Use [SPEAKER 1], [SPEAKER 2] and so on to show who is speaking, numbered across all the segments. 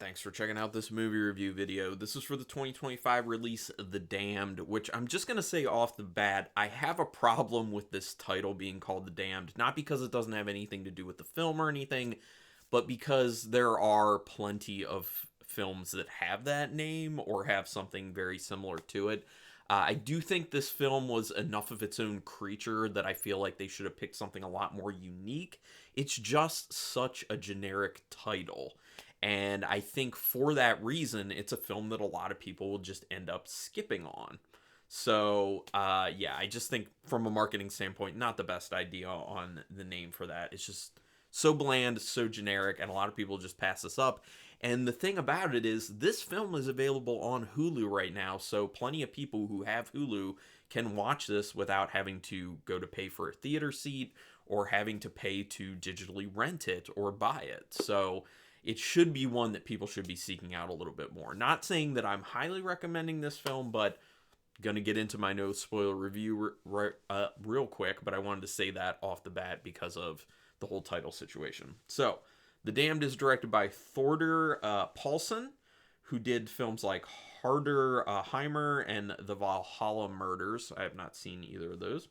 [SPEAKER 1] Thanks for checking out this movie review video. This is for the 2025 release of The Damned, which I'm just going to say off the bat, I have a problem with this title being called The Damned, not because it doesn't have anything to do with the film or anything, but because there are plenty of films that have that name or have something very similar to it. I do think this film was enough of its own creature that I feel like they should have picked something a lot more unique. It's just such a generic title. And I think for that reason, it's a film that a lot of people will just end up skipping on. So, yeah, I just think from a marketing standpoint, not the best idea on the name for that. It's just so bland, so generic, and a lot of people just pass this up. And the thing about it is, this film is available on Hulu right now, so plenty of people who have Hulu can watch this without having to go to pay for a theater seat or having to pay to digitally rent it or buy it. So it should be one that people should be seeking out a little bit more. Not saying that I'm highly recommending this film, but going to get into my no spoiler review real quick, but I wanted to say that off the bat because of the whole title situation. So, The Damned is directed by Thordur Palsson, who did films like Harder Heimer and The Valhalla Murders. I have not seen either of those.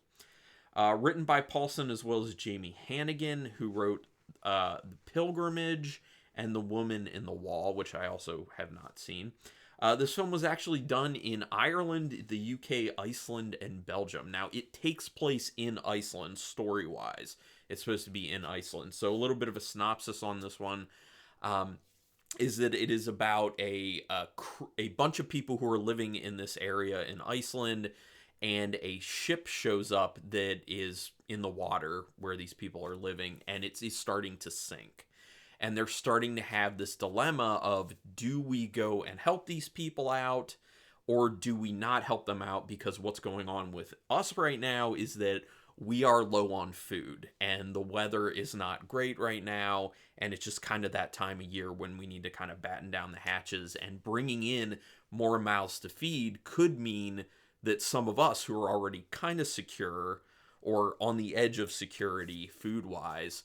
[SPEAKER 1] Written by Palsson as well as Jamie Hannigan, who wrote The Pilgrimage and The Woman in the Wall, which I also have not seen. This film was actually done in Ireland, the UK, Iceland, and Belgium. Now, it takes place in Iceland, story-wise. It's supposed to be in Iceland. So a little bit of a synopsis on this one is that it is about a bunch of people who are living in this area in Iceland, and a ship shows up that is in the water where these people are living, and it's starting to sink. And they're starting to have this dilemma of, do we go and help these people out, or do we not help them out? Because what's going on with us right now is that we are low on food, and the weather is not great right now, and it's just kind of that time of year when we need to kind of batten down the hatches, and bringing in more mouths to feed could mean that some of us who are already kind of secure or on the edge of security food-wise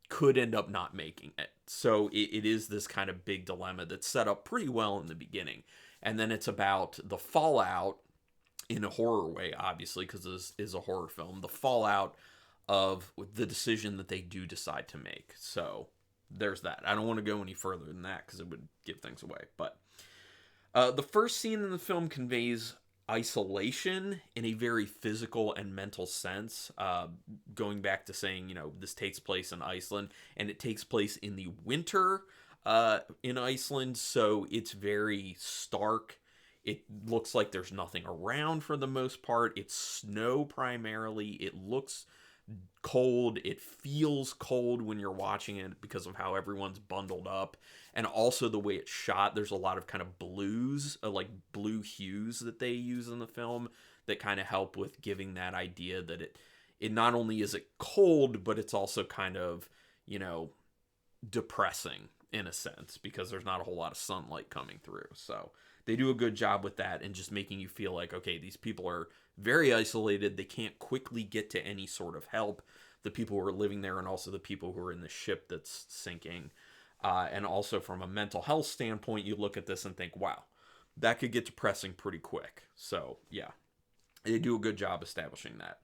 [SPEAKER 1] could end up not making it. So it is this kind of big dilemma that's set up pretty well in the beginning. And then it's about the fallout, in a horror way, obviously, because this is a horror film, the fallout of the decision that they do decide to make. So there's that. I don't want to go any further than that because it would give things away. But the first scene in the film conveys isolation in a very physical and mental sense, going back to saying, this takes place in Iceland, and it takes place in the winter in Iceland, so it's very stark. It looks like there's nothing around for the most part. It's snow primarily. It looks cold. It feels cold when you're watching it because of how everyone's bundled up. And also the way it's shot, there's a lot of kind of blues, like blue hues that they use in the film that kind of help with giving that idea that it not only is it cold, but it's also kind of, depressing in a sense because there's not a whole lot of sunlight coming through. So they do a good job with that and just making you feel like, okay, these people are very isolated. They can't quickly get to any sort of help. The people who are living there and also the people who are in the ship that's sinking. And also from a mental health standpoint, you look at this and think, wow, that could get depressing pretty quick. So, yeah, they do a good job establishing that.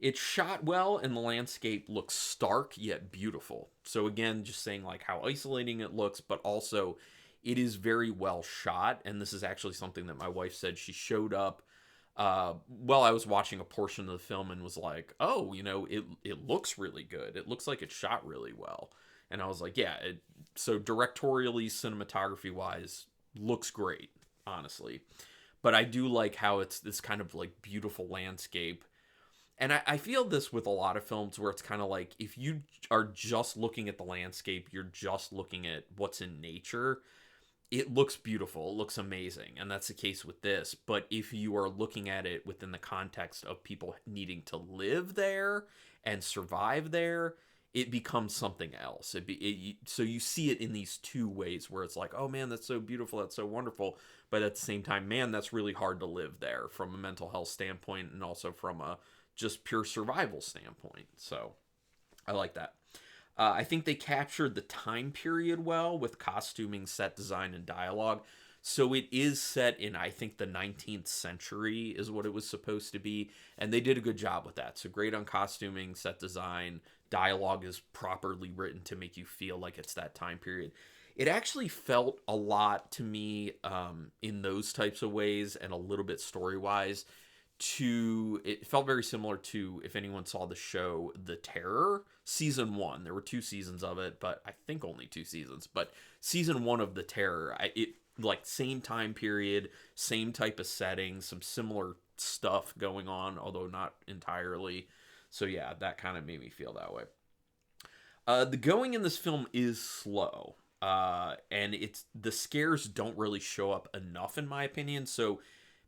[SPEAKER 1] It's shot well, and the landscape looks stark yet beautiful. So, again, just saying like how isolating it looks, but also it is very well shot. And this is actually something that my wife said. She showed up while I was watching a portion of the film and was like, oh, it looks really good. It looks like it's shot really well. And I was like, yeah, so directorially, cinematography-wise, looks great, honestly. But I do like how it's this kind of, like, beautiful landscape. And I feel this with a lot of films where it's kind of like, if you are just looking at the landscape, you're just looking at what's in nature, it looks beautiful, it looks amazing, and that's the case with this. But if you are looking at it within the context of people needing to live there and survive there, it becomes something else. So you see it in these two ways where it's like, oh man, that's so beautiful, that's so wonderful. But at the same time, man, that's really hard to live there from a mental health standpoint and also from a just pure survival standpoint. So I like that. I think they captured the time period well with costuming, set design, and dialogue. So it is set in, I think, the 19th century is what it was supposed to be. And they did a good job with that. So great on costuming, set design. Dialogue is properly written to make you feel like it's that time period. It actually felt a lot to me in those types of ways and a little bit story wise to it felt very similar to if anyone saw the show The Terror season 1. There were 2 seasons of it, but I think only 2 seasons. But season 1 of The Terror, it like same time period, same type of setting, some similar stuff going on, although not entirely. So yeah, that kind of made me feel that way. The going in this film is slow, and it's the scares don't really show up enough in my opinion. So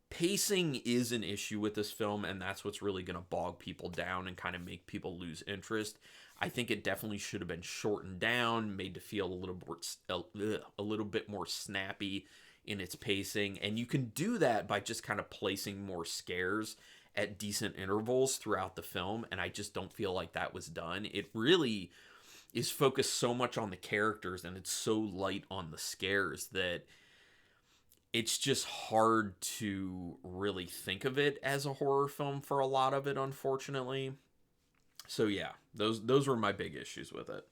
[SPEAKER 1] pacing is an issue with this film, and that's what's really going to bog people down and kind of make people lose interest. I think it definitely should have been shortened down, made to feel a little bit more snappy in its pacing, and you can do that by just kind of placing more scares at decent intervals throughout the film, and I just don't feel like that was done. It really is focused so much on the characters, and it's so light on the scares that it's just hard to really think of it as a horror film for a lot of it, unfortunately. So yeah, those were my big issues with it.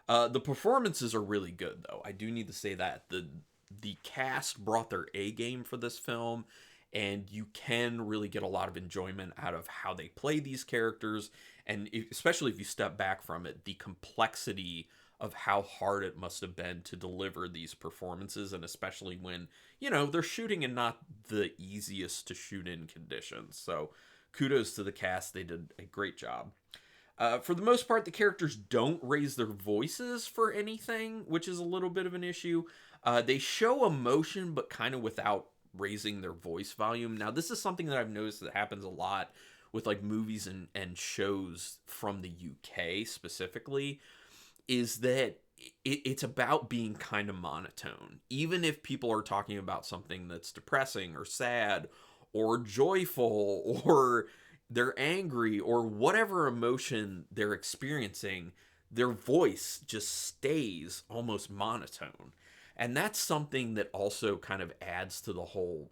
[SPEAKER 1] The performances are really good, though. I do need to say that the cast brought their A game for this film, and you can really get a lot of enjoyment out of how they play these characters, and especially if you step back from it, the complexity of how hard it must have been to deliver these performances, and especially when, they're shooting in not the easiest to shoot in conditions. So kudos to the cast. They did a great job. For the most part, the characters don't raise their voices for anything, which is a little bit of an issue. They show emotion, but kind of without raising their voice volume. Now, this is something that I've noticed that happens a lot with like movies and shows from the UK specifically, is that it's about being kind of monotone. Even if people are talking about something that's depressing or sad or joyful or they're angry or whatever emotion they're experiencing, their voice just stays almost monotone. And that's something that also kind of adds to the whole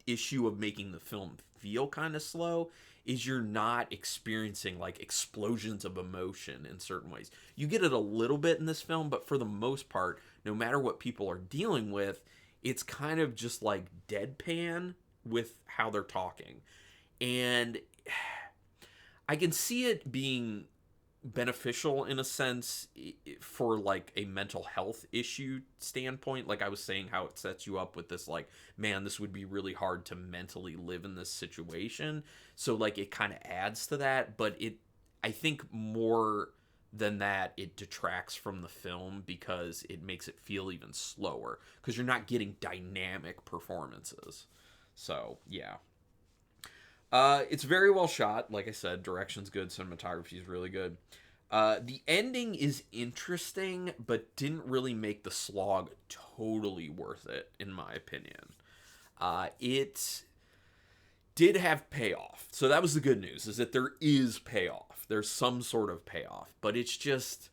[SPEAKER 1] issue of making the film feel kind of slow, is you're not experiencing like explosions of emotion in certain ways. You get it a little bit in this film, but for the most part, no matter what people are dealing with, it's kind of just like deadpan with how they're talking. And I can see it being beneficial in a sense for like a mental health issue standpoint. Like I was saying, how it sets you up with this like, man, this would be really hard to mentally live in this situation. So like it kind of adds to that, but I think more than that, it detracts from the film because it makes it feel even slower because you're not getting dynamic performances. So yeah. It's very well shot. Like I said, direction's good, cinematography is really good. The ending is interesting, but didn't really make the slog totally worth it, in my opinion. It did have payoff. So that was the good news, is that there is payoff. There's some sort of payoff, but it's just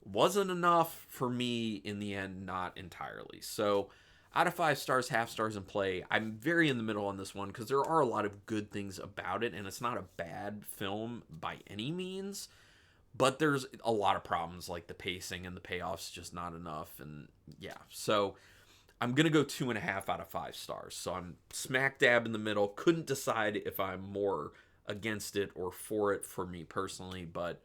[SPEAKER 1] wasn't enough for me in the end, not entirely. So out of 5 stars, half stars, and play, I'm very in the middle on this one because there are a lot of good things about it, and it's not a bad film by any means, but there's a lot of problems, like the pacing and the payoff's just not enough, and yeah. So I'm going to go 2.5 out of 5 stars. So I'm smack dab in the middle. Couldn't decide if I'm more against it or for it for me personally, but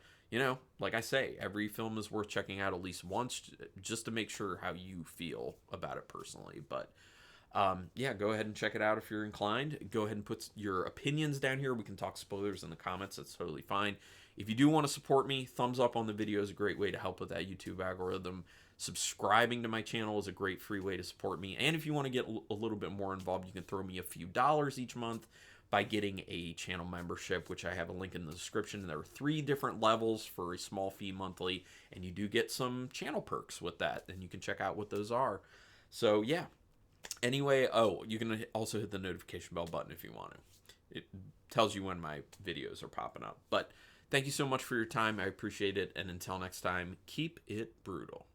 [SPEAKER 1] like I say, every film is worth checking out at least once just to make sure how you feel about it personally. But yeah, go ahead and check it out if you're inclined. Go ahead and put your opinions down here. We can talk spoilers in the comments. That's totally fine. If you do want to support me, thumbs up on the video is a great way to help with that YouTube algorithm. Subscribing to my channel is a great free way to support me. And if you want to get a little bit more involved, you can throw me a few dollars each month by getting a channel membership, which I have a link in the description. There are 3 different levels for a small fee monthly, and you do get some channel perks with that, and you can check out what those are. So yeah. Anyway, you can also hit the notification bell button if you want to. It tells you when my videos are popping up. But Thank you so much for your time. I appreciate it. And until next time, keep it brutal.